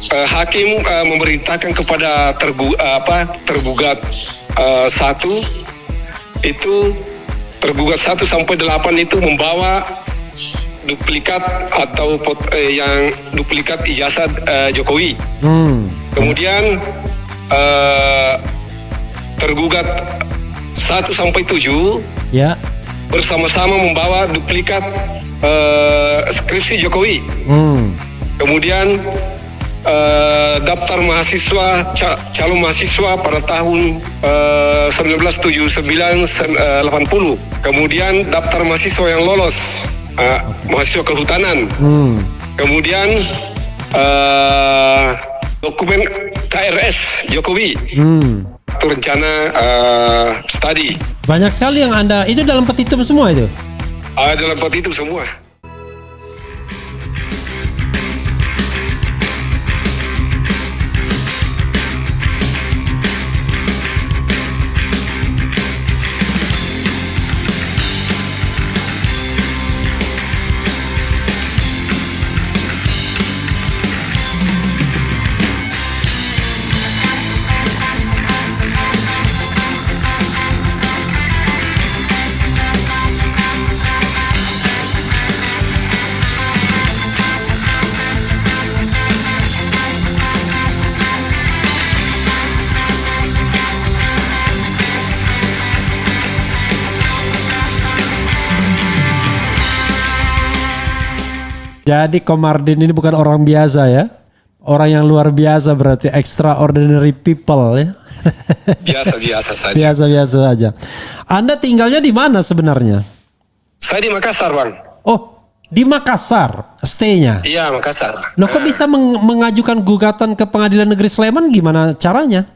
hakim memerintahkan kepada tergugat satu itu tergugat 1 sampai 8 itu membawa duplikat atau yang duplikat ijazah Jokowi. Kemudian tergugat 1 sampai 7 ya bersama-sama membawa duplikat skripsi Jokowi. Kemudian daftar mahasiswa calon mahasiswa pada tahun 1979-80. Kemudian daftar mahasiswa yang lolos mahasiswa kehutanan. Kemudian dokumen KRS Jokowi. Rencana studi. banyak sekali yang Anda itu dalam petitum semua itu. Dalam petitum semua. Jadi Komardin ini bukan orang biasa ya. Orang yang luar biasa berarti extraordinary people ya. Biasa-biasa saja. Biasa-biasa saja. Anda tinggalnya di mana sebenarnya? Saya di Makassar, Bang. Oh, di Makassar stay-nya. Iya, Makassar. Loh kok bisa mengajukan gugatan ke Pengadilan Negeri Sleman, gimana caranya?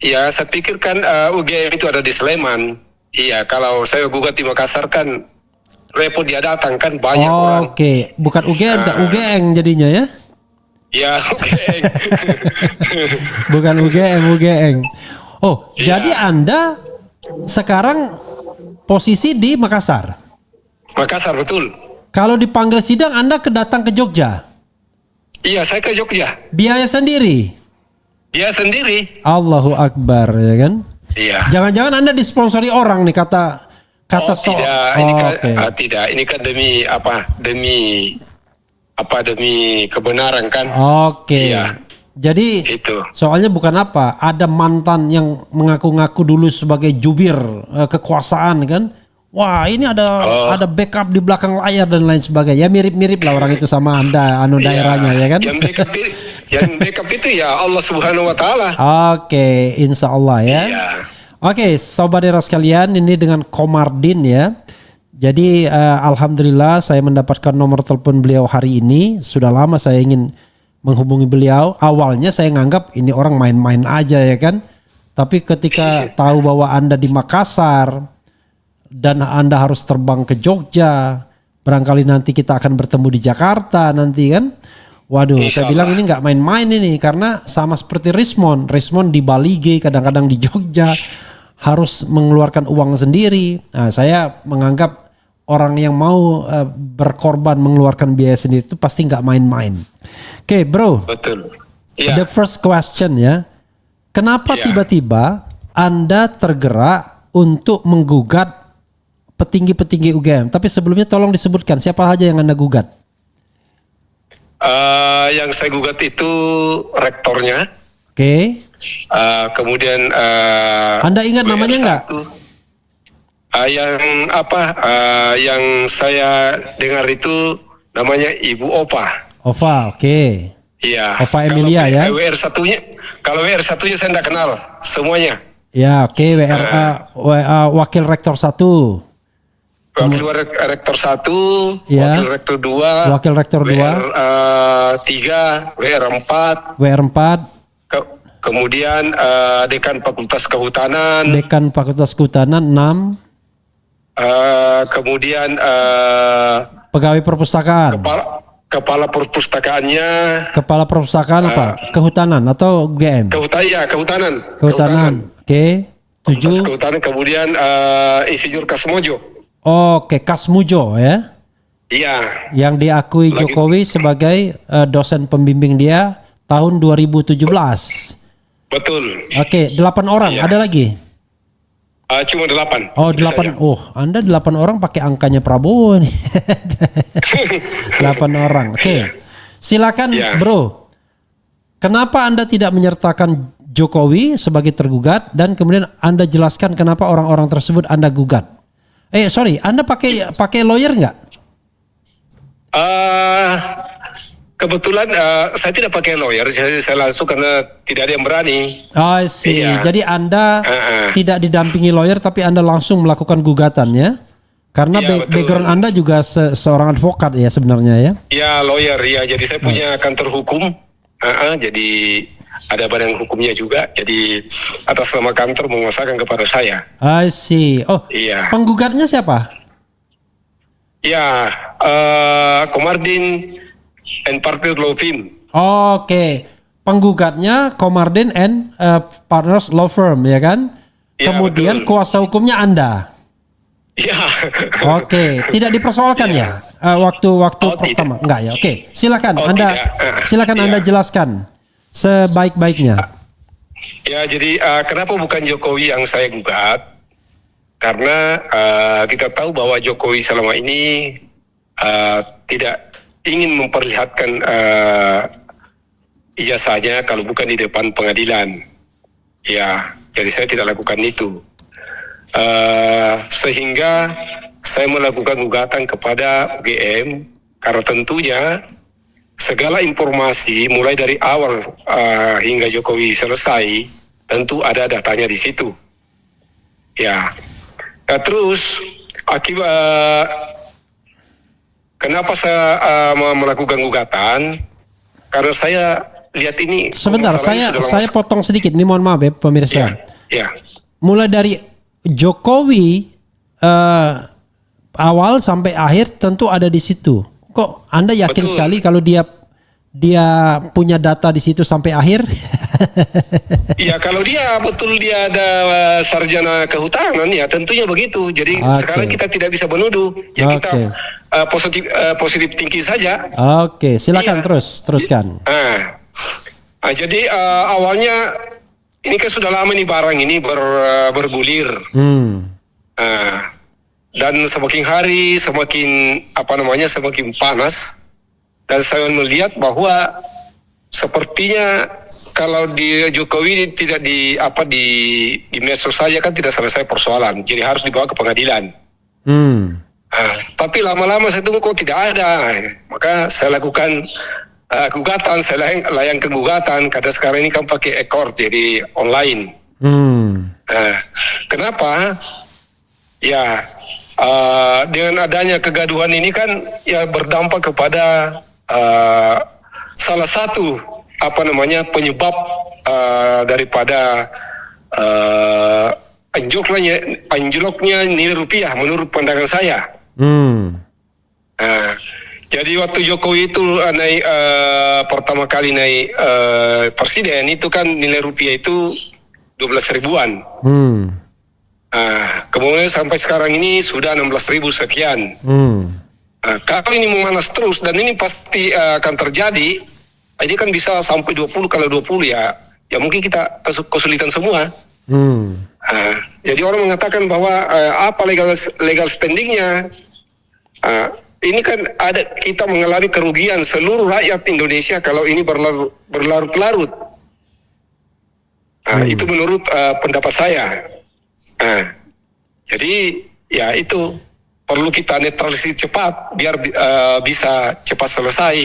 Iya, saya pikir kan UGM itu ada di Sleman. Iya, kalau saya gugat di Makassar kan repot dia datang kan banyak orang. Oke, bukan UGM, UGM jadinya ya? Ya, UGM. Bukan UGM. Oh, Ya. jadi Anda sekarang posisi di Makassar. Makassar, betul. Kalau dipanggil sidang Anda datang ke Jogja. Iya, saya ke Jogja. Biaya sendiri. Dia sendiri. Allahu Akbar ya kan? Iya. Jangan-jangan Anda disponsori orang nih kata Tidak, ini kan oke. tidak. Ini kan demi kebenaran kan. Oke. Iya. Jadi Itu. soalnya bukan apa, ada mantan yang mengaku-ngaku dulu sebagai jubir kekuasaan kan. Wah, ini ada backup di belakang layar dan lain sebagainya. Ya mirip-mirip lah orang itu sama Anda daerahnya ya kan. Yang backup itu ya Allah Subhanahu wa taala. Oke, insya Allah ya. Iya. Oke, sobat era sekalian, ini dengan Komardin ya. Jadi alhamdulillah saya mendapatkan nomor telepon beliau hari ini. Sudah lama saya ingin menghubungi beliau. Awalnya saya nganggap ini orang main-main aja ya kan. Tapi ketika tahu bahwa Anda di Makassar dan Anda harus terbang ke Jogja, barangkali nanti kita akan bertemu di Jakarta nanti kan. Waduh, saya bilang ini nggak main-main ini karena sama seperti Rismond di Bali, kadang-kadang di Jogja harus mengeluarkan uang sendiri. Nah, saya menganggap orang yang mau berkorban mengeluarkan biaya sendiri itu pasti nggak main-main. Oke, bro. Betul. Iya. The first question ya, kenapa tiba-tiba Anda tergerak untuk menggugat petinggi-petinggi UGM? Tapi sebelumnya tolong disebutkan siapa saja yang Anda gugat. Yang saya gugat itu rektornya. Oke. Kemudian Anda ingat namanya nggak? Yang saya dengar itu namanya Ibu Opa. Ova, oke. Iya. Ova Emilia ya. Kalau WR satunya saya tidak kenal semuanya. Ya, oke. Wakil Rektor 1. Wakil Rektor 1, Ya. Wakil Rektor 2, Wakil Rektor 2, WR 3, WR 4, WR 4, kemudian Dekan Fakultas Kehutanan, Dekan Fakultas Kehutanan 6, kemudian Pegawai Perpustakaan. Kepala Perpustakaannya, Kepala Perpustakaan apa? Kehutanan atau UGM? Kehutanan. Oke. 7. Kehutanan, kemudian Insinyur Kasmojo. Oke, Kasmujo ya. Iya. Yang diakui Jokowi sebagai dosen pembimbing dia tahun 2017. Betul. Oke, 8 orang. Iya. Ada lagi? Cuma 8. Oh, 8. Oh, Anda 8 orang pakai angkanya Prabowo nih. 8 orang. Oke. Silakan, Ya. Bro. Kenapa Anda tidak menyertakan Jokowi sebagai tergugat dan kemudian Anda jelaskan kenapa orang-orang tersebut Anda gugat? Sorry, Anda pakai lawyer nggak? Kebetulan saya tidak pakai lawyer, saya langsung karena tidak ada yang berani. I see. Iya. Jadi Anda tidak didampingi lawyer tapi Anda langsung melakukan gugatan ya? Karena Iya, betul. background Anda juga seorang advokat ya sebenarnya ya? Ya lawyer, ya. Jadi saya punya kantor hukum. Jadi ada badan hukumnya juga. Jadi atas nama kantor menguasakan kepada saya. I see. Oh, Iya. penggugatnya siapa? Ya, Komardin and Partners Law Firm. Oke, penggugatnya Komardin and Partners Law Firm ya kan? Ya, Kemudian betul. kuasa hukumnya Anda. Ya. Oke, tidak dipersoalkan ya? Waktu Oh, pertama, tidak. enggak ya? Oke, silakan Oh, Anda, tidak. silakan Iya. Anda jelaskan sebaik-baiknya. Ya, jadi kenapa bukan Jokowi yang saya gugat? Karena kita tahu bahwa Jokowi selama ini tidak ingin memperlihatkan ijazahnya kalau bukan di depan pengadilan. Ya, jadi saya tidak lakukan itu. Sehingga saya melakukan gugatan kepada UGM karena tentunya segala informasi mulai dari awal hingga Jokowi selesai tentu ada datanya di situ. Ya. Nah, terus akibat kenapa saya melakukan gugatan? Karena saya lihat ini Sebentar, masalahnya sudah saya lama. potong sedikit. Ini mohon maaf ya pemirsa. Ya. Mulai dari Jokowi awal sampai akhir tentu ada di situ. Kok Anda yakin Betul. sekali kalau dia punya data di situ sampai akhir? Ya, kalau dia ada sarjana kehutanan ya tentunya begitu. Jadi Oke. sekarang kita tidak bisa menuduh. Ya Oke. kita positif tinggi saja. Oke, silakan Iya. teruskan. Jadi awalnya ini kan sudah lama nih barang ini bergulir. Dan semakin hari semakin semakin panas. Dan saya melihat bahwa sepertinya kalau di Jokowi tidak di medsos saja kan tidak selesai persoalan. Jadi harus dibawa ke pengadilan. Tapi lama-lama saya tunggu kok tidak ada. Maka saya lakukan gugatan, saya layangkan gugatan karena sekarang ini kan pakai e-court jadi online. Kenapa? Ya, dengan adanya kegaduhan ini kan ya berdampak kepada salah satu penyebab daripada anjloknya nilai rupiah menurut pandangan saya. Jadi waktu Jokowi itu naik pertama kali naik presiden itu kan nilai rupiah itu 12 ribuan. Kemudian sampai sekarang ini sudah 16.000 sekian. Kalau ini memanas terus dan ini pasti akan terjadi, ini kan bisa sampai 20. Kalau 20 ya mungkin kita kesulitan semua. Jadi orang mengatakan bahwa apa legal standingnya? Ini kan kita mengalami kerugian seluruh rakyat Indonesia kalau ini berlarut-larut. Itu menurut pendapat saya. Jadi ya itu perlu kita netralisir cepat biar bisa cepat selesai.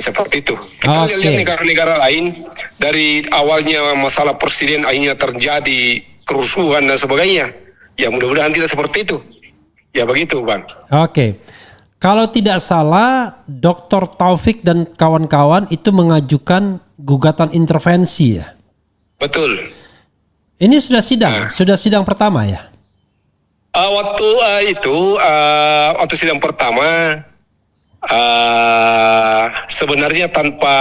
Seperti itu. Kita lihat negara-negara lain dari awalnya masalah presiden akhirnya terjadi kerusuhan dan sebagainya. Ya mudah-mudahan tidak seperti itu. Ya begitu, Bang. Oke. Kalau tidak salah, Dr. Taufik dan kawan-kawan itu mengajukan gugatan intervensi ya? Betul. Ini sudah sidang pertama ya? Waktu sidang pertama sebenarnya tanpa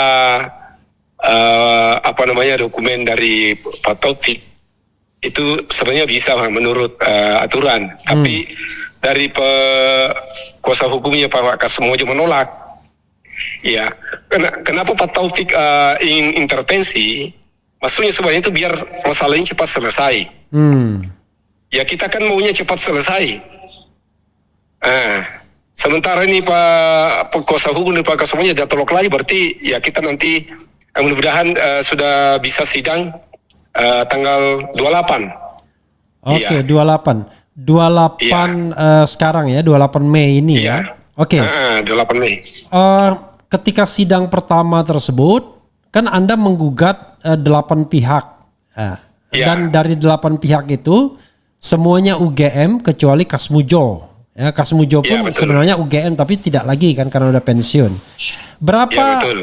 dokumen dari Pak Taufik itu sebenarnya bisa menurut aturan, tapi dari kuasa hukumnya Pak Kasmojo menolak. Iya. Kenapa Pak Taufik ingin intervensi? Maksudnya sebenarnya itu biar masalah ini cepat selesai. Ya kita kan maunya cepat selesai. Sementara ini Pak kuasa hukum dan Pak Kasmonya dia tolak lagi, berarti ya kita nanti mudah-mudahan sudah bisa sidang tanggal 28. Oke, Iya. 28 sekarang ya, 28 Mei ini Iya. ya. Oke. 28 Mei. Ketika sidang pertama tersebut kan Anda menggugat 8 pihak. Iya. Dan dari 8 pihak itu semuanya UGM kecuali Kasmujo. Ya, Kasmujo pun Iya, betul. sebenarnya UGM tapi tidak lagi kan karena udah pensiun. Berapa Iya, betul.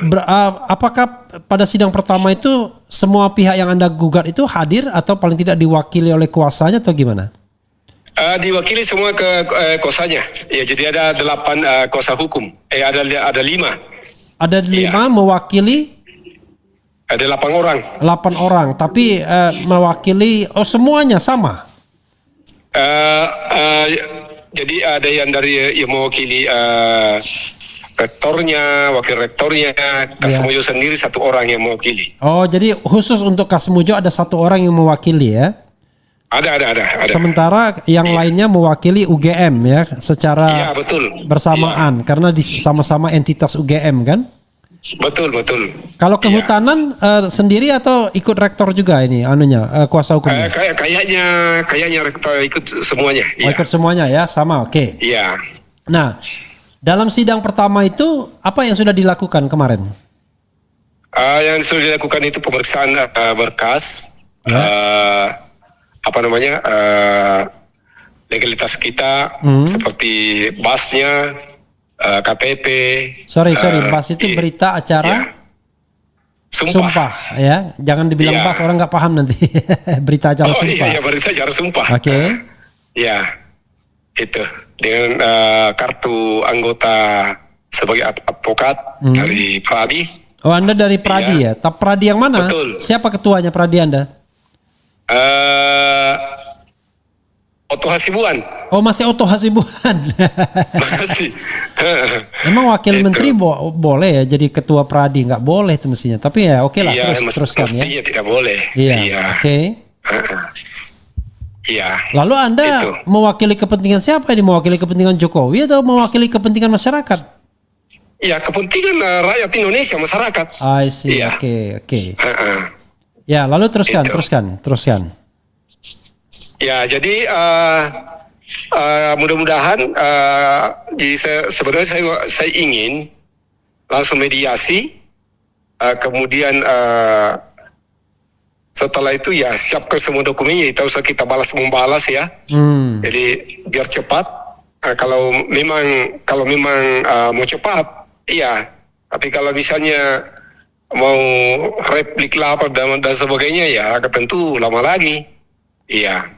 Apakah pada sidang pertama itu semua pihak yang Anda gugat itu hadir atau paling tidak diwakili oleh kuasanya atau gimana? Diwakili semua ke kuasanya. Ya, jadi ada 8 kuasa hukum. Ada 5. Ada 5 mewakili Ada 8 orang. 8 orang, tapi mewakili semuanya sama. Jadi ada yang dari yang mewakili rektornya, wakil rektornya, Kasmojo sendiri 1 orang yang mewakili. Oh, jadi khusus untuk Kasmujo ada 1 orang yang mewakili ya? Ada. Sementara yang lainnya mewakili UGM ya, secara Iya, betul. bersamaan karena sama-sama entitas UGM kan? Betul. Kalau kehutanan sendiri atau ikut rektor juga ini kuasa hukumnya? Kayaknya rektor ikut semuanya. Oh, ikut semuanya ya, sama, oke. Iya. Nah, dalam sidang pertama itu apa yang sudah dilakukan kemarin? Yang sudah dilakukan itu pemeriksaan berkas, legalitas kita, seperti basnya, KTP. Sorry, BAS itu berita acara sumpah ya, jangan dibilang BAS, orang nggak paham nanti. Berita acara sumpah. Iya, berita acara sumpah. Oke. Ya, itu dengan kartu anggota sebagai advokat dari Pradi. Oh, Anda dari Pradi ya? Tapi Pradi yang mana? Betul. Siapa ketuanya Pradi Anda? Oto Hasibuan. Oh, masih Oto Hasibuan. Makasih. Emang wakil Itu. menteri boleh ya jadi ketua Pradi? Nggak boleh itu mestinya. Tapi ya oke lah, teruskan ya. Mestinya tidak boleh. Iya. Oke. Iya. Lalu Anda Itu. mewakili kepentingan siapa ini? Mewakili kepentingan Jokowi atau mewakili kepentingan masyarakat? Ya, kepentingan rakyat Indonesia, masyarakat. I see. Iya. Oke. Ya, lalu teruskan. Ya, jadi mudah-mudahan sebenarnya saya ingin langsung mediasi, kemudian setelah itu ya siapkan semua dokumennya, tidak usah kita membalas ya. Jadi biar cepat. Kalau memang mau cepat, iya. Tapi kalau misalnya mau replik lapor dan sebagainya ya tentu lama lagi. Iya.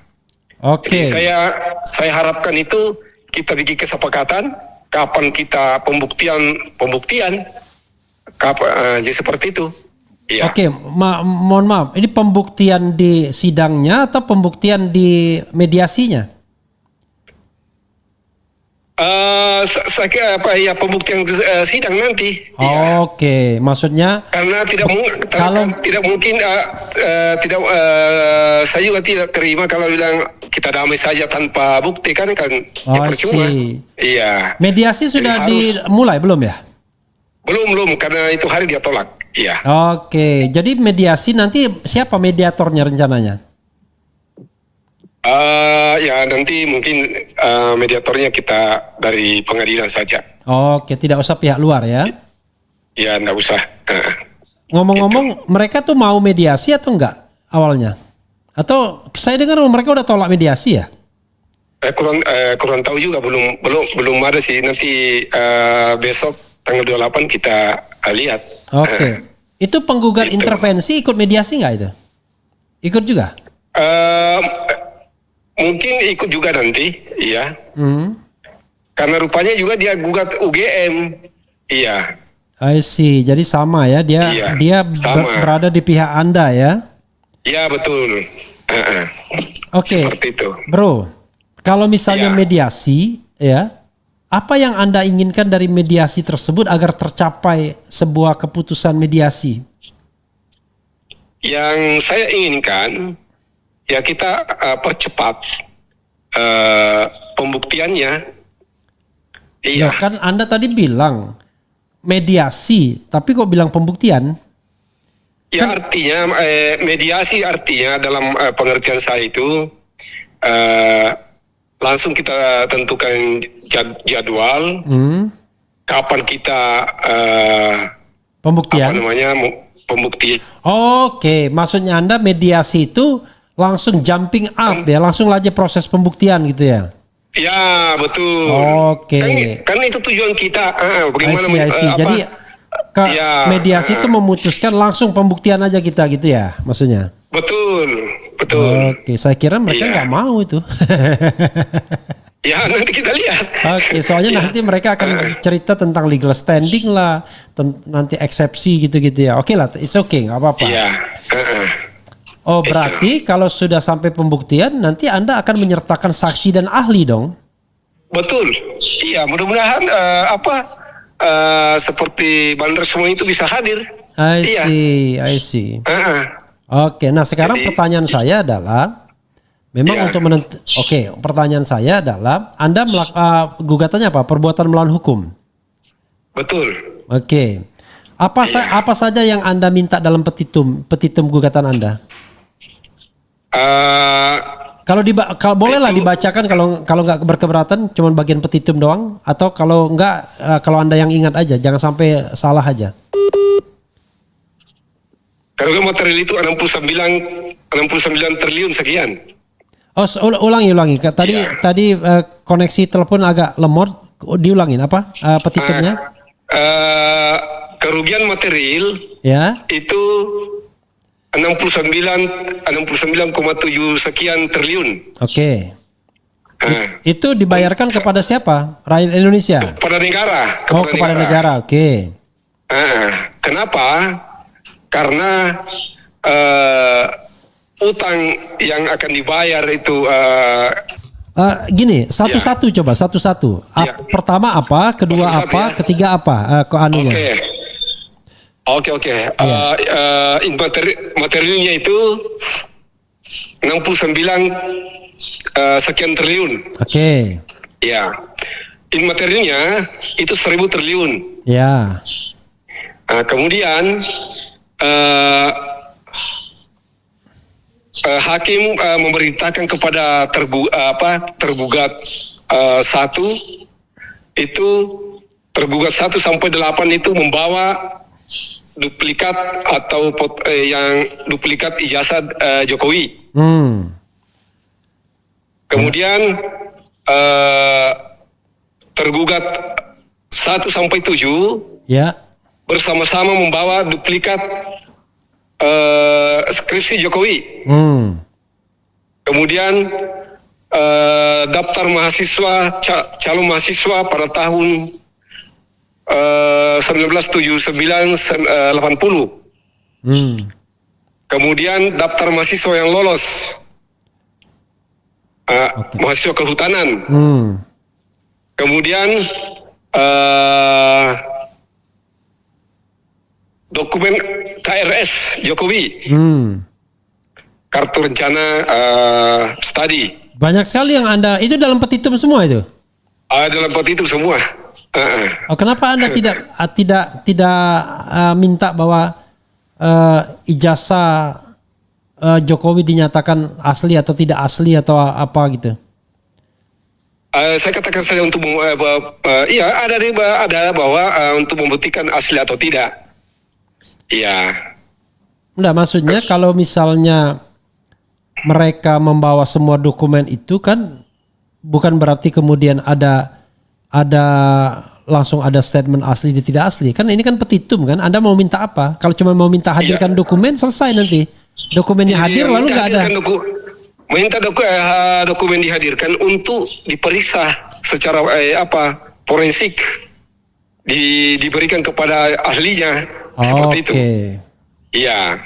Oke. Jadi saya harapkan itu kita bikin kesepakatan kapan kita pembuktian kapan, jadi seperti itu. Iya. Oke, mohon maaf. Ini pembuktian di sidangnya atau pembuktian di mediasinya? Saya kira pembuktian sidang nanti. Oke, maksudnya Karena tidak mungkin saya juga tidak terima kalau bilang kita damai saja tanpa bukti kan percuma. Iya. Mediasi sudah dimulai belum ya? Belum karena itu hari dia tolak. Iya. Oke, jadi mediasi nanti siapa mediatornya rencananya? Ya nanti mungkin mediatornya kita dari pengadilan saja. Oke, tidak usah pihak luar ya? Ya, enggak usah. Ngomong-ngomong, mereka tuh mau mediasi atau enggak awalnya? Atau saya dengar mereka udah tolak mediasi ya? Kurang tahu juga, belum ada sih. Nanti besok tanggal 28 kita lihat. Oke. Itu penggugat intervensi ikut mediasi nggak itu? Ikut juga? Mungkin ikut juga nanti, iya. Karena rupanya juga dia gugat UGM, iya. I see. Jadi sama ya, dia sama. Berada di pihak Anda ya? Iya, betul. Oke. Seperti itu. Bro, kalau misalnya mediasi ya, Apa yang Anda inginkan dari mediasi tersebut agar tercapai sebuah keputusan mediasi? Yang saya inginkan ya kita percepat pembuktiannya. Iya. Loh, kan Anda tadi bilang mediasi, tapi kok bilang pembuktian? Ya artinya mediasi artinya dalam pengertian saya itu langsung kita tentukan jadwal kapan kita Pembuktian. pembuktian. Oke, maksudnya Anda mediasi itu langsung jumping up ya, langsung aja proses pembuktian gitu ya? Ya betul. Oke. Kan itu tujuan kita. Bagaimana I see. Jadi mediasi itu memutuskan langsung pembuktian aja kita gitu ya, maksudnya? Betul. Oke, saya kira mereka nggak mau itu. Ya nanti kita lihat. Oke, soalnya nanti mereka akan cerita tentang legal standing lah, nanti eksepsi gitu-gitu ya. Oke lah, it's okay, nggak apa-apa. Iya. Oh, berarti kalau sudah sampai pembuktian, nanti Anda akan menyertakan saksi dan ahli dong? Betul. Iya, mudah-mudahan seperti bandar semua itu bisa hadir. I see. Oke, nah sekarang pertanyaan saya adalah, memang untuk pertanyaan saya adalah, Anda gugatannya apa? Perbuatan melawan hukum. Betul. Oke. Apa saja yang Anda minta dalam petitum gugatan Anda? Kalau bolehlah dibacakan, kalau nggak berkeberatan cuman bagian petitum doang, atau kalau nggak kalau Anda yang ingat aja, jangan sampai salah aja. Kalau material itu 69 triliun sekian. Oh, ulangi. Tadi koneksi telepon agak lemot. Diulangin apa petitumnya? Kerugian material ya itu 69,7 sekian triliun. Oke. Itu dibayarkan kepada siapa? Rakyat Indonesia? Kepada negara. Kepada negara. Oke. Kenapa? Karena utang yang akan dibayar itu gini, satu-satu coba, satu-satu. Pertama apa, kedua apa, ketiga apa? Oke. Materialnya itu 69 sekian triliun. Oke. Ya. Materialnya itu 1000 triliun. Ya. Kemudian hakim memerintahkan kepada tergugat 1 itu, tergugat 1 sampai 8 itu membawa duplikat atau yang duplikat ijazah Jokowi. Kemudian tergugat 1 sampai 7 bersama-sama membawa duplikat skripsi Jokowi. Kemudian daftar mahasiswa, calon mahasiswa pada tahun 1979-80. Kemudian daftar mahasiswa yang lolos, mahasiswa kehutanan. Kemudian dokumen KRS Jokowi, kartu rencana studi. Banyak sekali yang Anda, itu dalam petitum semua itu? Dalam petitum semua. Kenapa Anda tidak minta bahwa ijazah Jokowi dinyatakan asli atau tidak asli atau apa gitu? Saya katakan saja untuk ada bahwa untuk membuktikan asli atau tidak. Iya. Enggak, maksudnya kalau misalnya mereka membawa semua dokumen itu kan bukan berarti kemudian ada langsung ada statement asli dan tidak asli. Kan ini kan petitum kan. Anda mau minta apa? Kalau cuma mau minta hadirkan dokumen, selesai nanti. Dokumennya hadir lalu nggak ada. Minta dokumen dihadirkan untuk diperiksa secara forensik, diberikan kepada ahlinya. Seperti itu. Iya.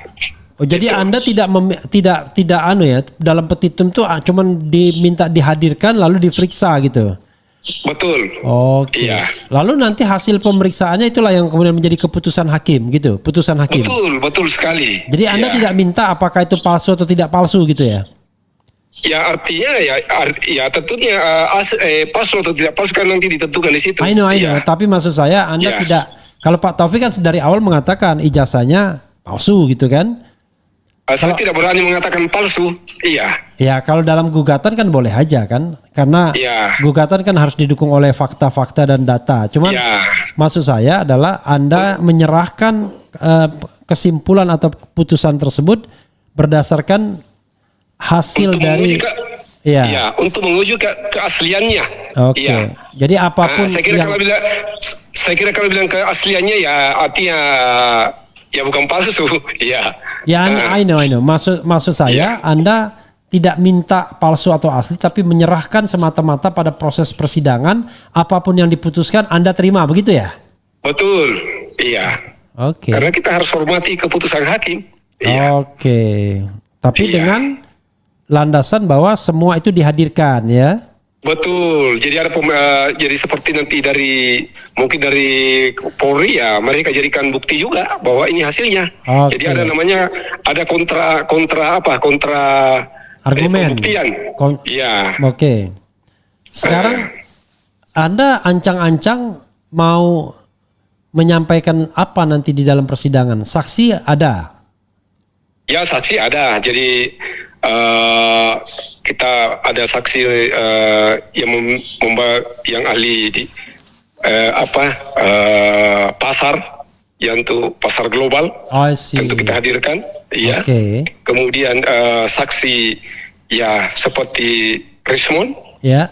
Oh, jadi Anda tidak dalam petitum tuh cuman diminta dihadirkan lalu diperiksa gitu. Betul. Oke. Iya. Lalu nanti hasil pemeriksaannya itulah yang kemudian menjadi keputusan hakim gitu, putusan hakim. Betul sekali. Jadi Anda Iya. tidak minta apakah itu palsu atau tidak palsu gitu ya? Ya artinya ya tentunya palsu atau tidak palsu kan nanti ditentukan di situ. I know. Iya. Tapi maksud saya Anda Iya. tidak. Kalau Pak Taufik kan dari awal mengatakan ijazahnya palsu gitu kan? Saya tidak berani mengatakan palsu. Iya. Ya kalau dalam gugatan kan boleh aja kan, karena Iya. gugatan kan harus didukung oleh fakta-fakta dan data. Cuman Ya. maksud saya adalah Anda menyerahkan kesimpulan atau keputusan tersebut berdasarkan hasil Untuk dari. menguji Ya. untuk menguji keasliannya. Oke. Iya. Jadi apapun Saya kira yang kalau bilang keasliannya ya artinya ya bukan palsu. Iya. ya I know. Maksud saya Anda tidak minta palsu atau asli, tapi menyerahkan semata-mata pada proses persidangan, apapun yang diputuskan Anda terima, begitu ya? Betul. Iya. Oke. Karena kita harus hormati keputusan hakim. Iya. Oke. Tapi Iya. dengan landasan bahwa semua itu dihadirkan ya. Betul. Jadi ada jadi seperti nanti mungkin dari Polri ya mereka jadikan bukti juga bahwa ini hasilnya. Oke. Jadi ada namanya kontra Argumen. pembuktian. Iya. Oke. Sekarang Anda ancang-ancang mau menyampaikan apa nanti di dalam persidangan? Saksi ada? Ya saksi ada. Jadi kita ada saksi yang ahli di pasar, yang untuk pasar global. I see. Tentu kita hadirkan. Iya. Oke. Kemudian saksi ya seperti Rismon. Ya.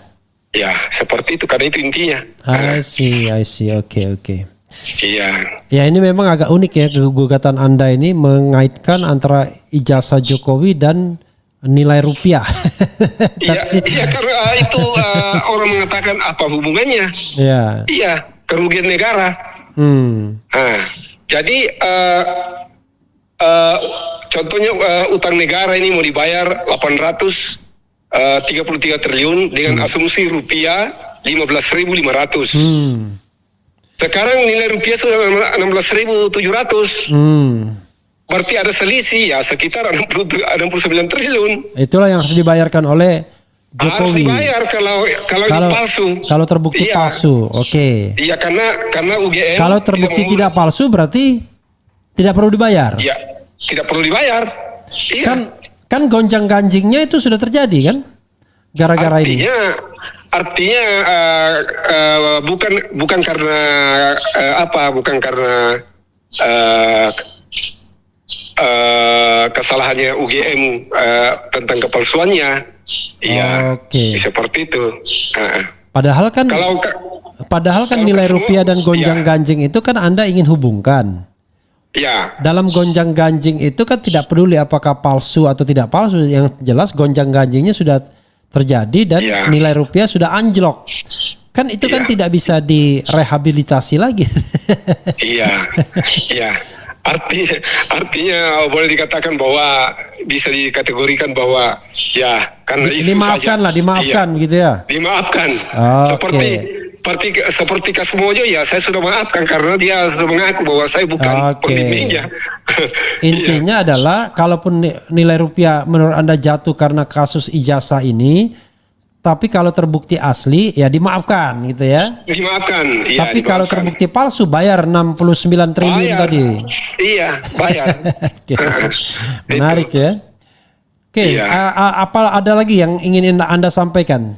Ya seperti itu karena itu intinya. I see. Oke. Iya. Ya ini memang agak unik ya, gugatan Anda ini mengaitkan antara ijazah Jokowi dan nilai rupiah. Iya karena itu orang mengatakan apa hubungannya? Iya. Iya, kerugian negara. Jadi contohnya utang negara ini mau dibayar 833 triliun dengan asumsi rupiah 15.500. Sekarang nilai rupiah sudah 16.700. Berarti ada selisih ya sekitar 69 triliun. Itulah yang harus dibayarkan oleh Jokowi. Harus dibayar kalau ini palsu. Kalau terbukti palsu, oke. Iya karena UGM. Kalau terbukti tidak palsu berarti tidak perlu dibayar. Iya, tidak perlu dibayar. Iya. Kan gonjang ganjingnya itu sudah terjadi kan? Gara-gara ini. Artinya bukan karena bukan karena kesalahannya UGM tentang kepalsuannya. Iya. Oke. Seperti itu. Padahal kan nilai rupiah dan gonjang ganjing itu kan Anda ingin hubungkan. Ya. Dalam gonjang ganjing itu kan tidak peduli apakah palsu atau tidak palsu, yang jelas gonjang ganjingnya sudah terjadi dan nilai rupiah sudah anjlok. Kan itu kan tidak bisa direhabilitasi lagi. Iya. Artinya boleh dikatakan bahwa bisa dikategorikan bahwa ya karena isu dimaafkan gitu ya. Dimaafkan. Okay. Seperti Kasmojo ya saya sudah maafkan karena dia sudah mengaku bahwa saya bukan pembimbingnya. Intinya adalah kalaupun nilai rupiah menurut Anda jatuh karena kasus ijazah ini, tapi kalau terbukti asli ya dimaafkan gitu ya. Dimaafkan. Tapi kalau terbukti palsu bayar 69 triliun tadi. Iya, bayar. Menarik ya. Oke, apa ada lagi yang ingin Anda sampaikan?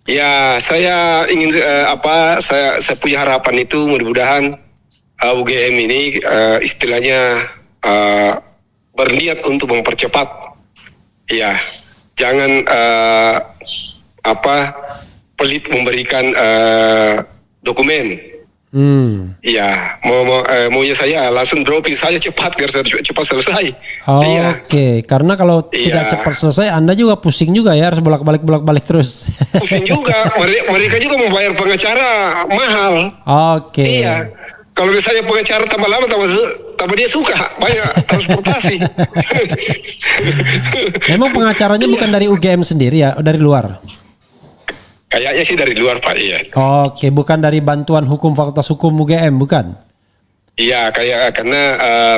Ya, saya ingin saya punya harapan itu mudah-mudahan UGM ini istilahnya berniat untuk mempercepat. Ya, jangan pelit memberikan dokumen. Iya, maunya saya langsung dropping saja cepat biar cepat selesai. Oke. Karena kalau tidak cepat selesai, Anda juga pusing juga ya, harus bolak-balik terus. Pusing juga, mereka juga membayar pengacara mahal. Oke. Iya. Kalau misalnya pengacara tambah lama, tambah dia suka banyak transportasi. Memang pengacaranya bukan dari UGM sendiri ya, dari luar? Kayaknya sih dari luar Pak, iya. Oke, bukan dari bantuan hukum Fakultas Hukum UGM, bukan? Iya, kayak karena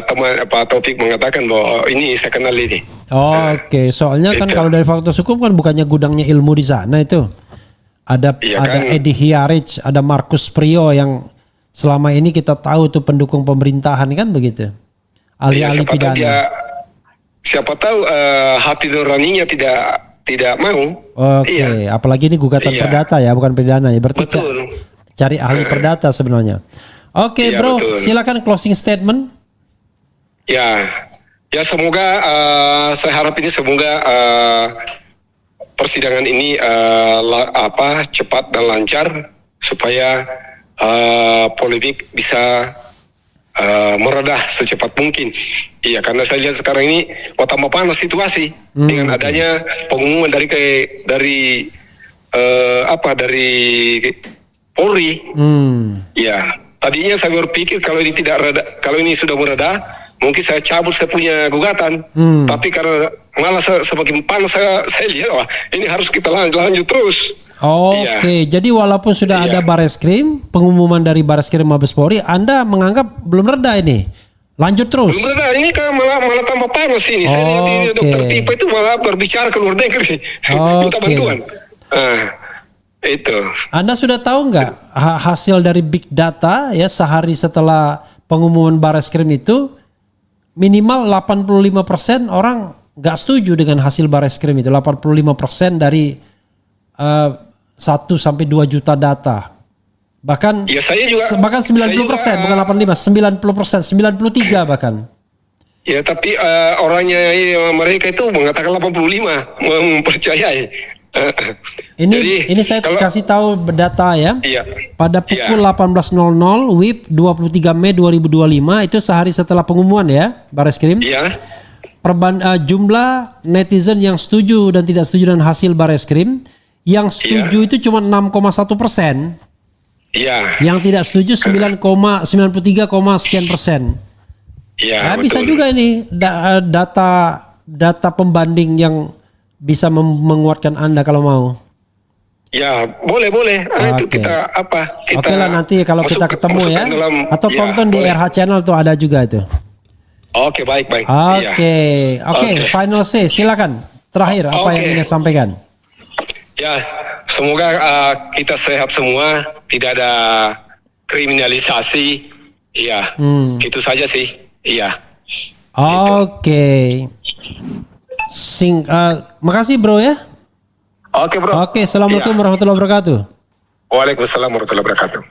teman Pak Taufik mengatakan bahwa ini saya kenal ini. Oke, soalnya kan Itu. kalau dari Fakultas Hukum kan bukannya gudangnya ilmu di sana itu. Ada Iya ada kan? Edi Hiarich, ada Markus Prio yang selama ini kita tahu tuh pendukung pemerintahan kan begitu. Ahli-ahli siapa tahu pidana. siapa tahu hati nuraninya tidak mau. Oke, Iya. apalagi ini gugatan Iya. perdata ya, bukan pidana ya. Berarti Betul. cari ahli perdata sebenarnya. Oke, Iya, bro, betul. silakan closing statement. Ya, ya semoga saya harap ini semoga persidangan ini cepat dan lancar supaya polemik bisa meredah secepat mungkin. Iya, karena saya lihat sekarang ini tambah panas situasi dengan adanya pengumuman dari Polri. Iya, tadinya saya berpikir kalau ini sudah mereda, mungkin saya cabut saya punya gugatan. Tapi karena malah semakin panas saya lihat wah ini harus kita lanjut terus. Oke, jadi walaupun sudah ada Bareskrim, pengumuman dari Bareskrim Mabes Polri, Anda menganggap belum reda ini, lanjut terus. Belum reda, ini kan malah tambah panas ini. Saya lihat ini dokter Tipa itu malah berbicara ke luar negeri, minta bantuan. Itu. Anda sudah tahu nggak hasil dari big data ya sehari setelah pengumuman Bareskrim itu minimal 85% orang nggak setuju dengan hasil Bareskrim itu. 85% dari 1 sampai 2 juta data. Bahkan ya saya juga, bahkan 90%, bukan 85, 90%, 93 bahkan. Ya tapi orangnya mereka itu mengatakan 85 mempercayai. Ini saya kasih tahu data ya. Iya. Pada pukul 18.00 WIB 23 Mei 2025 itu sehari setelah pengumuman ya Bareskrim. Iya. Jumlah netizen yang setuju dan tidak setuju dengan hasil Bareskrim, yang setuju itu cuma 6,1%. Iya. Yang tidak setuju 93, sekian persen. Iya. Nah, bisa juga ini data pembanding yang bisa menguatkan Anda kalau mau. Ya, boleh. Itu kita Oke lah, nanti kalau kita ketemu ya. Atau tonton di RH Channel tuh ada juga itu. Oke, baik. Oke, final say, silakan. Terakhir apa yang ingin sampaikan? Ya, semoga kita sehat semua, tidak ada kriminalisasi. Iya, gitu saja sih. Iya. Oke. Makasih bro ya. Oke bro. Oke, assalamualaikum warahmatullahi wabarakatuh. Waalaikumsalam warahmatullahi wabarakatuh.